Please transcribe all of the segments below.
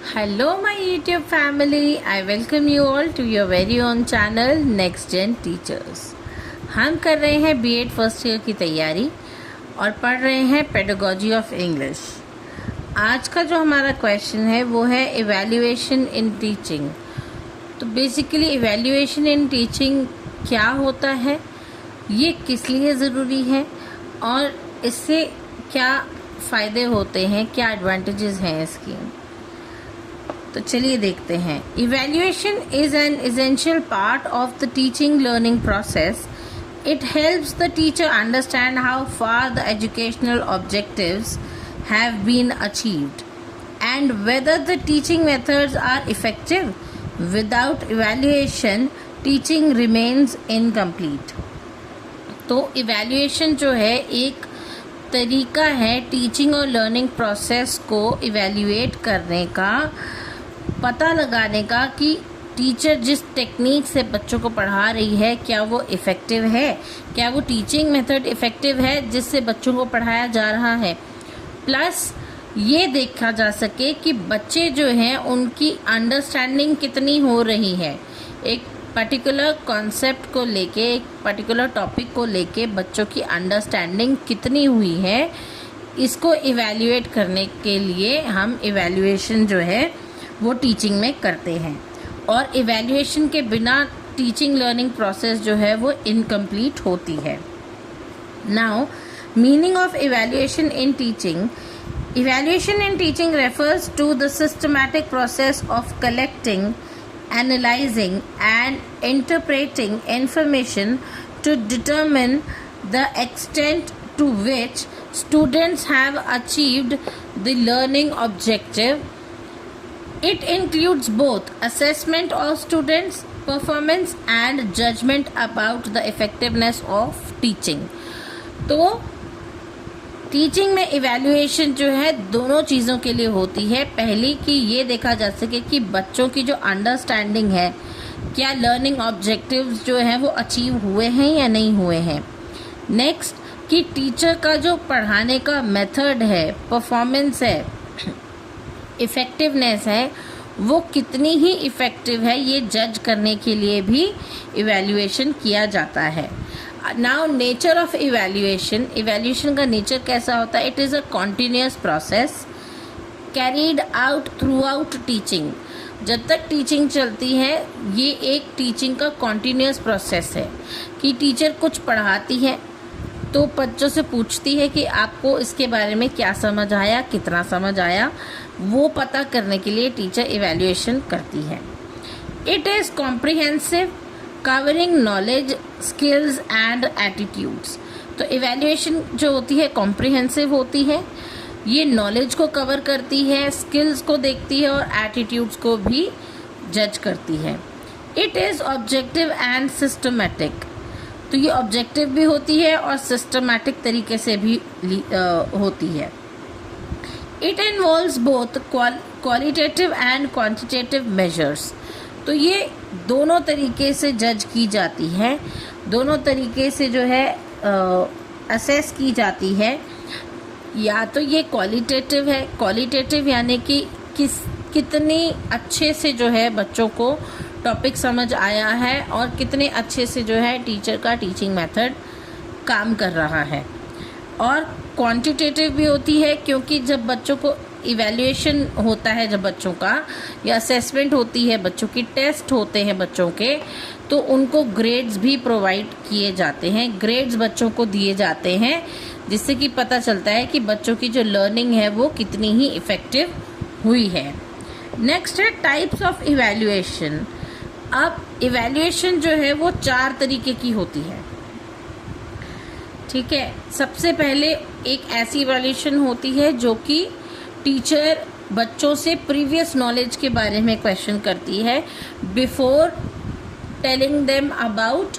Hello my YouTube family, I welcome you all to your very own channel Next Gen Teachers। हम कर रहे हैं B.Ed first year की तैयारी और पढ़ रहे हैं पेडागोजी ऑफ इंग्लिश। आज का जो हमारा क्वेश्चन है वो है इवैल्यूएशन इन टीचिंग। तो बेसिकली इवैल्यूएशन इन टीचिंग क्या होता है, ये किस लिए ज़रूरी है और इससे क्या फ़ायदे होते हैं, क्या एडवांटेजेस हैं इसकी। तो चलिए देखते हैं। Evaluation is an essential part of the teaching learning process. It helps the teacher understand how far the educational objectives have been achieved and whether the teaching methods are effective. Without evaluation teaching remains incomplete. तो evaluation जो है एक तरीका है teaching और learning process को evaluate करने का, पता लगाने का कि टीचर जिस टेक्निक से बच्चों को पढ़ा रही है क्या वो इफ़ेक्टिव है, क्या वो टीचिंग मेथड इफ़ेक्टिव है जिससे बच्चों को पढ़ाया जा रहा है। प्लस ये देखा जा सके कि बच्चे जो हैं उनकी अंडरस्टैंडिंग कितनी हो रही है। एक पर्टिकुलर कॉन्सेप्ट को लेके, एक पर्टिकुलर टॉपिक को लेके बच्चों की अंडरस्टैंडिंग कितनी हुई है, इसको इवैल्यूएट करने के लिए हम इवैल्यूएशन जो है वो टीचिंग में करते हैं। और इवैल्यूएशन के बिना टीचिंग लर्निंग प्रोसेस जो है वो इनकम्प्लीट होती है। Now meaning of evaluation in teaching. Evaluation in teaching refers to the systematic process of collecting, analyzing and interpreting information to determine the extent to which students have achieved the learning objective. It includes both assessment of students' performance and judgment about the effectiveness of teaching. तो teaching में evaluation जो है दोनों चीज़ों के लिए होती है। पहली कि ये देखा जा सके कि बच्चों की जो अंडरस्टैंडिंग है, क्या लर्निंग ऑब्जेक्टिव्स जो हैं वो अचीव हुए हैं या नहीं हुए हैं। नेक्स्ट कि टीचर का जो पढ़ाने का मेथड है, परफॉर्मेंस है, इफ़ेक्टिवनेस है, वो कितनी ही इफ़ेक्टिव है, ये जज करने के लिए भी इवैल्यूएशन किया जाता है। Now nature of evaluation. Evaluation का नेचर कैसा होता है? It is a continuous process carried out through out teaching. जब तक टीचिंग चलती है ये एक टीचिंग का कॉन्टीन्यूअस प्रोसेस है कि टीचर कुछ पढ़ाती है तो बच्चों से पूछती है कि आपको इसके बारे में क्या समझ आया, कितना समझ आया, वो पता करने के लिए टीचर इवैल्यूएशन करती है। It is comprehensive covering knowledge, skills and attitudes. तो इवैल्यूएशन जो होती है कॉम्प्रिहेंसिव होती है, ये नॉलेज को कवर करती है, स्किल्स को देखती है और एटीट्यूड्स को भी जज करती है। It is objective and systematic. तो ये ऑब्जेक्टिव भी होती है और सिस्टमेटिक तरीके से भी होती है। It involves both qualitative and quantitative measures. तो ये दोनों तरीके से जज की जाती है, दोनों तरीके से जो है असेस की जाती है। या तो ये क्वालिटेटिव है, क्वालिटेटिव यानी कि कितनी अच्छे से जो है बच्चों को टॉपिक समझ आया है और कितने अच्छे से जो है टीचर का टीचिंग मेथड काम कर रहा है। और क्वांटिटेटिव भी होती है क्योंकि जब बच्चों को इवैल्यूएशन होता है, जब बच्चों का या असेसमेंट होती है, बच्चों की टेस्ट होते हैं बच्चों के, तो उनको ग्रेड्स भी प्रोवाइड किए जाते हैं, ग्रेड्स बच्चों को दिए जाते हैं जिससे कि पता चलता है कि बच्चों की जो लर्निंग है वो कितनी ही इफ़ेक्टिव हुई है। नेक्स्ट है टाइप्स ऑफ इवैल्यूएशन। अब इवैल्यूएशन जो है वो 4 तरीके की होती है, ठीक है। सबसे पहले एक ऐसी इवैल्यूएशन होती है जो कि टीचर बच्चों से प्रीवियस नॉलेज के बारे में क्वेश्चन करती है before telling them about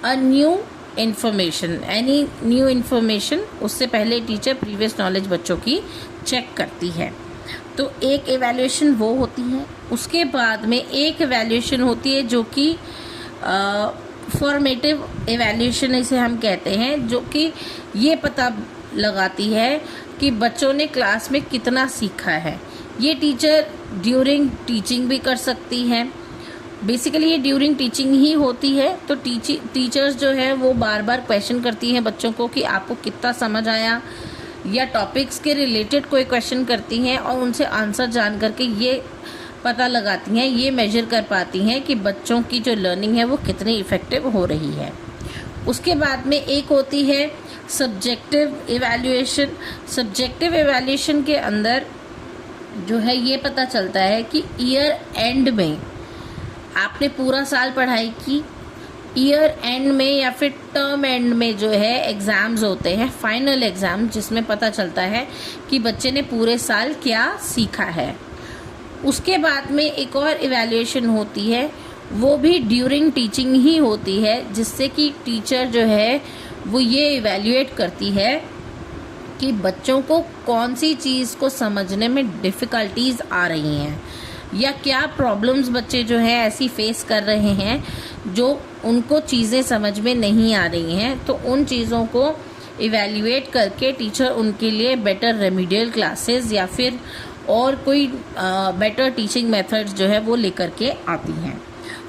a new information, any new information. उससे पहले टीचर प्रीवियस नॉलेज बच्चों की चेक करती है। तो एक इवैल्यूएशन वो होती है। उसके बाद में एक इवैल्यूएशन होती है जो कि फॉर्मेटिव इवैल्यूएशन इसे हम कहते हैं, जो कि ये पता लगाती है कि बच्चों ने क्लास में कितना सीखा है, ये टीचर ड्यूरिंग टीचिंग भी कर सकती है। बेसिकली ये ड्यूरिंग टीचिंग ही होती है। तो टीचर्स जो है वो बार बार क्वेश्चन करती हैं बच्चों को कि आपको कितना समझ आया, या टॉपिक्स के रिलेटेड कोई क्वेश्चन करती हैं और उनसे आंसर जान करके ये पता लगाती हैं, ये मेजर कर पाती हैं कि बच्चों की जो लर्निंग है वो कितनी इफ़ेक्टिव हो रही है। उसके बाद में एक होती है सब्जेक्टिव इवैल्यूएशन। सब्जेक्टिव इवैल्यूएशन के अंदर जो है ये पता चलता है कि ईयर एंड में आपने पूरा साल पढ़ाई की, ईयर एंड में या फिर टर्म एंड में जो है एग्ज़ाम्स होते हैं, फाइनल एग्ज़ाम, जिसमें पता चलता है कि बच्चे ने पूरे साल क्या सीखा है। उसके बाद में एक और इवैल्यूएशन होती है, वो भी ड्यूरिंग टीचिंग ही होती है, जिससे कि टीचर जो है वो ये इवैल्यूएट करती है कि बच्चों को कौन सी चीज़ को समझने में डिफ़िकल्टीज आ रही हैं, या क्या प्रॉब्लम्स बच्चे जो है ऐसी फेस कर रहे हैं जो उनको चीज़ें समझ में नहीं आ रही हैं। तो उन चीज़ों को इवैल्यूएट करके टीचर उनके लिए बेटर रेमिडियल क्लासेस या फिर और कोई बेटर टीचिंग मेथड्स जो है वो लेकर के आती हैं।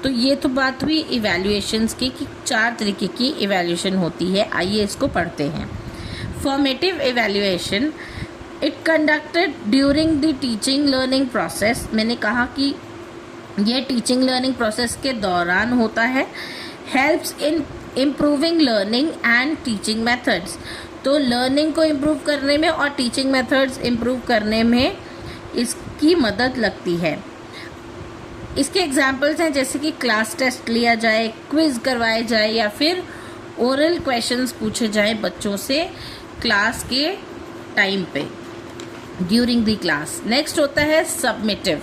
तो ये तो बात हुई इवैल्यूएशंस की कि 4 तरीके की इवैल्यूएशन होती है। आइए इसको पढ़ते हैं। Formative evaluation, it conducted during the teaching learning process. मैंने कहा कि यह टीचिंग लर्निंग प्रोसेस के दौरान होता है। Helps in improving learning and teaching methods, तो लर्निंग को इम्प्रूव करने में और टीचिंग मेथड्स इम्प्रूव करने में इसकी मदद लगती है। इसके एग्जाम्पल्स हैं जैसे कि क्लास टेस्ट लिया जाए, क्विज करवाए जाए, या फिर ओरल क्वेश्चंस पूछे जाए बच्चों से क्लास के टाइम पे, ड्यूरिंग द क्लास। नेक्स्ट होता है सबमिटिव।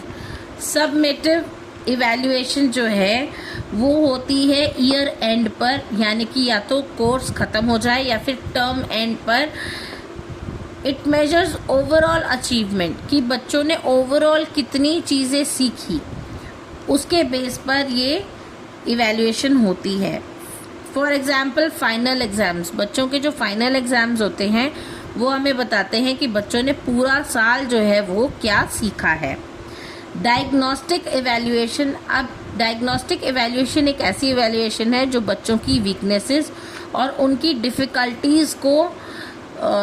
सबमिटिव इवैल्यूएशन जो है वो होती है ईयर एंड पर, यानी कि या तो कोर्स ख़त्म हो जाए या फिर टर्म एंड पर। इट मेजर्स ओवरऑल अचीवमेंट, कि बच्चों ने ओवरऑल कितनी चीज़ें सीखी, उसके बेस पर ये इवैल्यूएशन होती है। फॉर एग्जाम्पल फाइनल एग्ज़ाम्स, बच्चों के जो फाइनल एग्ज़ाम्स होते हैं वो हमें बताते हैं कि बच्चों ने पूरा साल जो है वो क्या सीखा है। डायग्नोस्टिक इवैल्यूएशन, अब डायग्नोस्टिक इवैल्यूएशन एक ऐसी इवैल्यूएशन है जो बच्चों की वीकनेसेस और उनकी डिफ़िकल्टीज़ को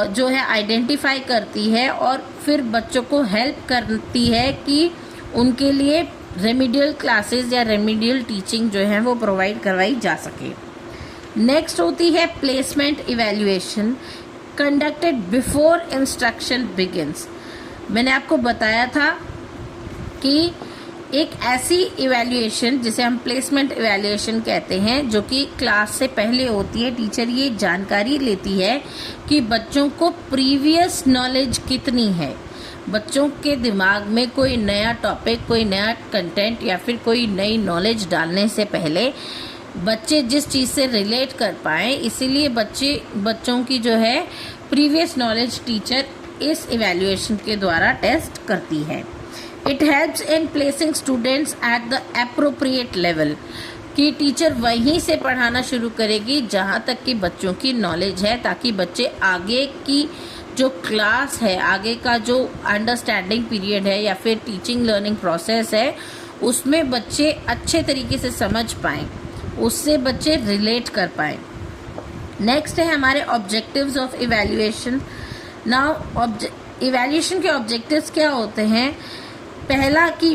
जो है आइडेंटिफाई करती है और फिर बच्चों को हेल्प करती है कि उनके लिए रेमिडियल क्लासेस या रेमिडियल टीचिंग जो है वो प्रोवाइड करवाई जा सके। नेक्स्ट होती है placement evaluation, conducted before instruction begins. मैंने आपको बताया था कि एक ऐसी इवैल्यूएशन जिसे हम प्लेसमेंट इवैल्यूएशन कहते हैं, जो कि क्लास से पहले होती है। टीचर ये जानकारी लेती है कि बच्चों को प्रीवियस नॉलेज कितनी है, बच्चों के दिमाग में कोई नया टॉपिक, कोई नया कंटेंट या फिर कोई नई नॉलेज डालने से पहले बच्चे जिस चीज़ से रिलेट कर पाएँ, इसीलिए बच्चों की जो है प्रीवियस नॉलेज टीचर इस इवैल्यूएशन के द्वारा टेस्ट करती है। It helps in placing students at the appropriate level, कि टीचर वहीं से पढ़ाना शुरू करेगी जहाँ तक कि बच्चों की नॉलेज है, ताकि बच्चे आगे की जो क्लास है, आगे का जो अंडरस्टैंडिंग पीरियड है या फिर टीचिंग लर्निंग प्रोसेस है, उसमें बच्चे अच्छे तरीके से समझ पाएँ, उससे बच्चे रिलेट कर पाएँ। नेक्स्ट है हमारे objectives of evaluation. Now evaluation के ऑब्जेक्टिव्स क्या होते हैं? पहला कि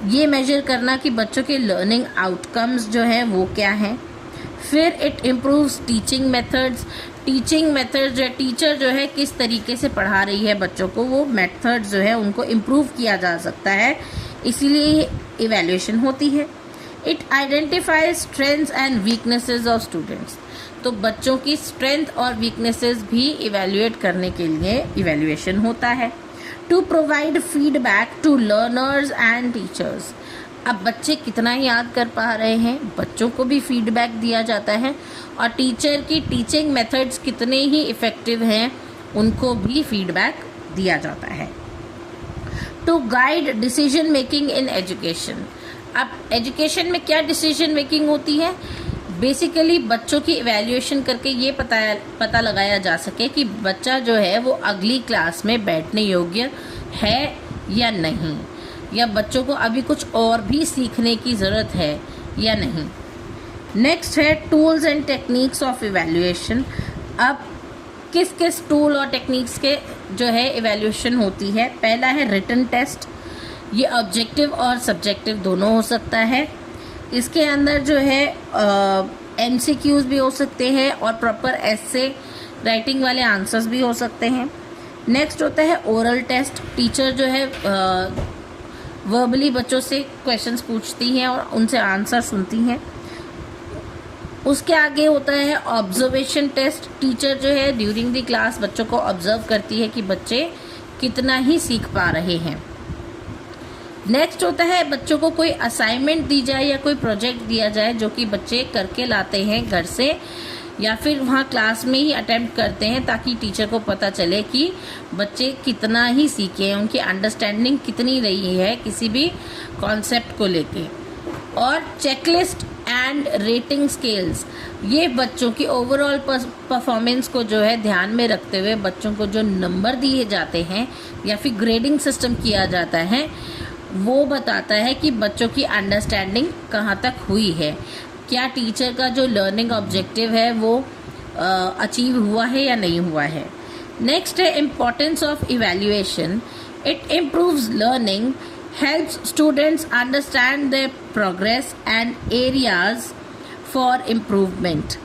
ये मेजर करना कि बच्चों के लर्निंग आउटकम्स जो है वो क्या हैं। फिर it improves teaching methods, teaching method जो है, टीचर जो है किस तरीके से पढ़ा रही है बच्चों को, वो मेथड्स जो है उनको इम्प्रूव किया जा सकता है, इसीलिए इवैल्यूएशन होती है। It identifies strengths and weaknesses of students, तो बच्चों की स्ट्रेंथ और वीकनेसेस भी इवैल्यूएट करने के लिए इवैल्यूएशन होता है। To provide feedback to learners and teachers, अब बच्चे कितना याद कर पा रहे हैं, बच्चों को भी फीडबैक दिया जाता है, और टीचर की टीचिंग मेथड्स कितने ही इफ़ेक्टिव हैं उनको भी फीडबैक दिया जाता है। To guide decision making in education, अब एजुकेशन में क्या डिसीजन मेकिंग होती है? बेसिकली बच्चों की इवैल्यूएशन करके ये पता लगाया जा सके कि बच्चा जो है वो अगली क्लास में बैठने योग्य है या नहीं, या बच्चों को अभी कुछ और भी सीखने की ज़रूरत है या नहीं। नेक्स्ट है tools and techniques of evaluation. अब किस किस टूल और टेक्निक्स के जो है इवैल्यूएशन होती है। पहला है रिटन टेस्ट, ये ऑब्जेक्टिव और सब्जेक्टिव दोनों हो सकता है। इसके अंदर जो है MCQs भी हो सकते हैं और प्रॉपर ऐसे राइटिंग वाले आंसर्स भी हो सकते हैं। नेक्स्ट होता है ओरल टेस्ट, टीचर जो है वर्बली बच्चों से क्वेश्चंस पूछती हैं और उनसे आंसर सुनती हैं। उसके आगे होता है ऑब्जर्वेशन टेस्ट, टीचर जो है ड्यूरिंग द क्लास बच्चों को ऑब्जर्व करती है कि बच्चे कितना ही सीख पा रहे हैं। नेक्स्ट होता है बच्चों को कोई असाइनमेंट दी जाए या कोई प्रोजेक्ट दिया जाए जो कि बच्चे करके लाते हैं घर से या फिर वहाँ क्लास में ही अटेम्प्ट करते हैं, ताकि टीचर को पता चले कि बच्चे कितना ही सीखे हैं, उनकी अंडरस्टैंडिंग कितनी रही है किसी भी कॉन्सेप्ट को लेके। और चेकलिस्ट एंड रेटिंग स्केल्स, ये बच्चों की ओवरऑल परफॉर्मेंस को जो है ध्यान में रखते हुए बच्चों को जो नंबर दिए जाते हैं या फिर ग्रेडिंग सिस्टम किया जाता है, वो बताता है कि बच्चों की अंडरस्टैंडिंग कहाँ तक हुई है, क्या टीचर का जो लर्निंग ऑब्जेक्टिव है वो अचीव हुआ है या नहीं हुआ है। नेक्स्ट है importance of evaluation. It improves learning, helps students understand their progress and areas for improvement।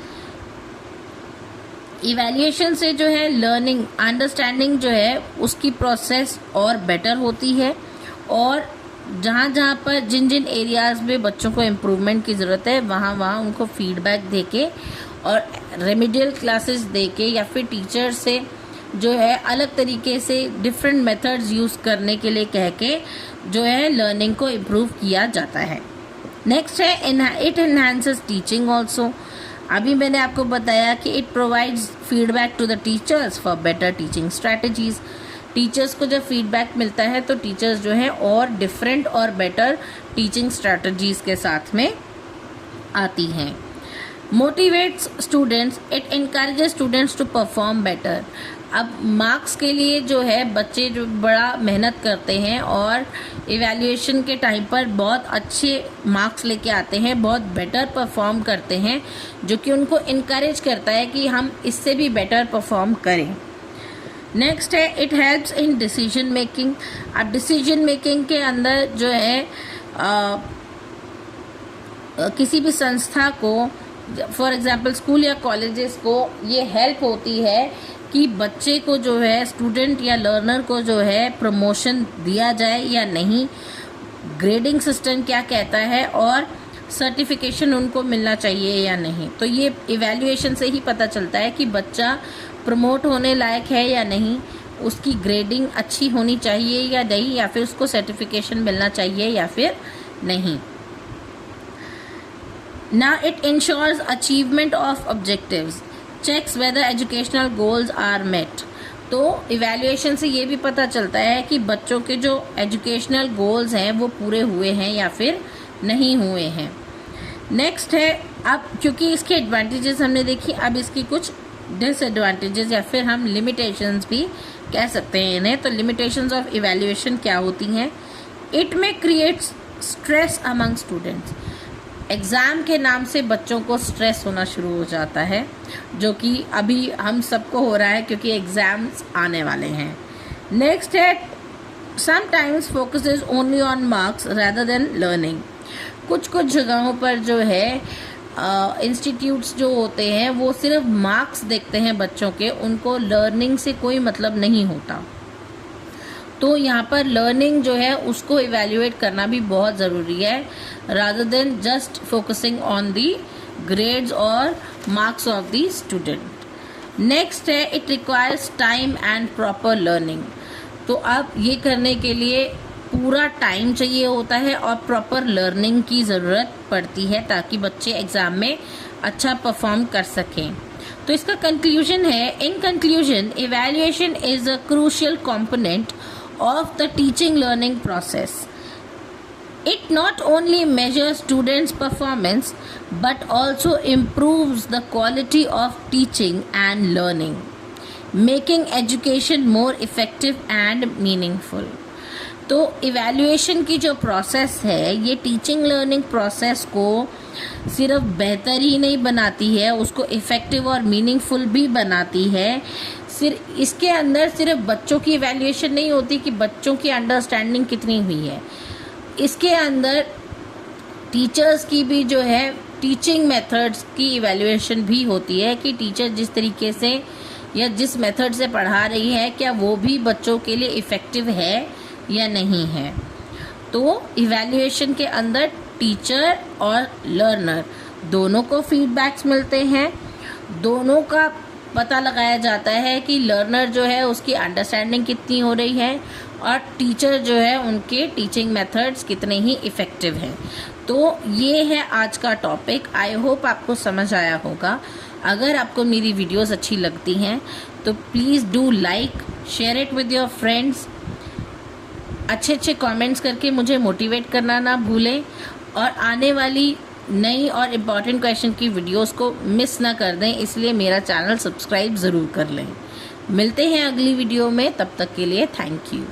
Evaluation से जो है लर्निंग अंडरस्टैंडिंग जो है उसकी प्रोसेस और बेटर होती है, और जहाँ जहाँ पर जिन जिन एरियाज़ में बच्चों को इम्प्रूवमेंट की ज़रूरत है वहाँ वहाँ उनको फीडबैक देके और रेमिडियल क्लासेस देके या फिर टीचर से जो है अलग तरीके से डिफरेंट मेथड्स यूज़ करने के लिए कह के जो है लर्निंग को इम्प्रूव किया जाता है। नेक्स्ट है इट एनहांसेस टीचिंग ऑल्सो। अभी मैंने आपको बताया कि it provides feedback to the teachers for better teaching strategies. Teachers को जब फीडबैक मिलता है तो टीचर्स जो है और डिफरेंट और बेटर टीचिंग स्ट्रैटेजीज के साथ में आती हैं। Motivates students, it encourages students to perform better. अब मार्क्स के लिए जो है बच्चे जो बड़ा मेहनत करते हैं और इवैल्यूएशन के टाइम पर बहुत अच्छे मार्क्स लेके आते हैं, बहुत बेटर परफॉर्म करते हैं, जो कि उनको इनकरेज करता है कि हम इससे भी बेटर परफॉर्म करें। नेक्स्ट है it helps in decision making. अब डिसीजन मेकिंग के अंदर जो है किसी भी संस्था को, फॉर एग्जांपल स्कूल या कॉलेजेस को ये हेल्प होती है कि बच्चे को जो है स्टूडेंट या लर्नर को जो है प्रमोशन दिया जाए या नहीं, ग्रेडिंग सिस्टम क्या कहता है और सर्टिफिकेशन उनको मिलना चाहिए या नहीं। तो ये इवैल्यूएशन से ही पता चलता है कि बच्चा प्रमोट होने लायक है या नहीं, उसकी ग्रेडिंग अच्छी होनी चाहिए या नहीं, या फिर उसको सर्टिफिकेशन मिलना चाहिए या फिर नहीं। Now it ensures achievement of objectives, checks whether educational goals are met। तो इवैल्यूएशन से ये भी पता चलता है कि बच्चों के जो एजुकेशनल गोल्स हैं वो पूरे हुए हैं या फिर नहीं हुए हैं। नेक्स्ट है, अब क्योंकि इसके एडवांटेजेस हमने देखी, अब इसकी कुछ डिसएडवांटेजेस या फिर हम लिमिटेशंस भी कह सकते हैं इन्हें। तो लिमिटेशंस ऑफ इवैल्यूएशन क्या होती हैं? इट में creates stress among students. Exam के नाम से बच्चों को स्ट्रेस होना शुरू हो जाता है, जो कि अभी हम सबको हो रहा है क्योंकि एग्ज़ाम्स आने वाले हैं। नेक्स्ट है sometimes focuses only on marks rather than learning. कुछ कुछ जगहों पर जो है इंस्टीट्यूट्स जो होते हैं वो सिर्फ मार्क्स देखते हैं बच्चों के, उनको लर्निंग से कोई मतलब नहीं होता। तो यहाँ पर लर्निंग जो है उसको इवैल्यूएट करना भी बहुत ज़रूरी है, rather than just focusing on the grades और marks of the student. Next है it requires time and proper learning. तो अब ये करने के लिए पूरा टाइम चाहिए होता है और प्रॉपर लर्निंग की ज़रूरत पड़ती है ताकि बच्चे एग्ज़ाम में अच्छा परफॉर्म कर सकें। तो इसका कंक्लूजन है, in conclusion evaluation is a crucial component of the teaching learning process. It not only measures students' performance but also improves the quality of teaching and learning, making education more effective and meaningful. तो evaluation की जो process है ये teaching learning process को सिर्फ बेहतर ही नहीं बनाती है, उसको इफ़ेक्टिव और मीनिंगफुल भी बनाती है। सिर्फ इसके अंदर सिर्फ बच्चों की इवैल्यूएशन नहीं होती कि बच्चों की अंडरस्टैंडिंग कितनी हुई है, इसके अंदर टीचर्स की भी जो है टीचिंग मेथड्स की इवैल्यूएशन भी होती है कि टीचर जिस तरीके से या जिस मेथड से पढ़ा रही है क्या वो भी बच्चों के लिए इफ़ेक्टिव है या नहीं है। तो इवैल्यूएशन के अंदर टीचर और लर्नर दोनों को फीडबैक्स मिलते हैं, दोनों का पता लगाया जाता है कि लर्नर जो है उसकी अंडरस्टैंडिंग कितनी हो रही है और टीचर जो है उनके टीचिंग मेथड्स कितने ही इफ़ेक्टिव हैं। तो ये है आज का टॉपिक। आई होप आपको समझ आया होगा। अगर आपको मेरी वीडियोस अच्छी लगती हैं तो please do like, share it with your friends. अच्छे कमेंट्स करके मुझे मोटिवेट करना ना भूलें और आने वाली नई और इम्पॉर्टेंट क्वेश्चन की वीडियोस को मिस ना कर दें, इसलिए मेरा चैनल सब्सक्राइब ज़रूर कर लें। मिलते हैं अगली वीडियो में, तब तक के लिए थैंक यू।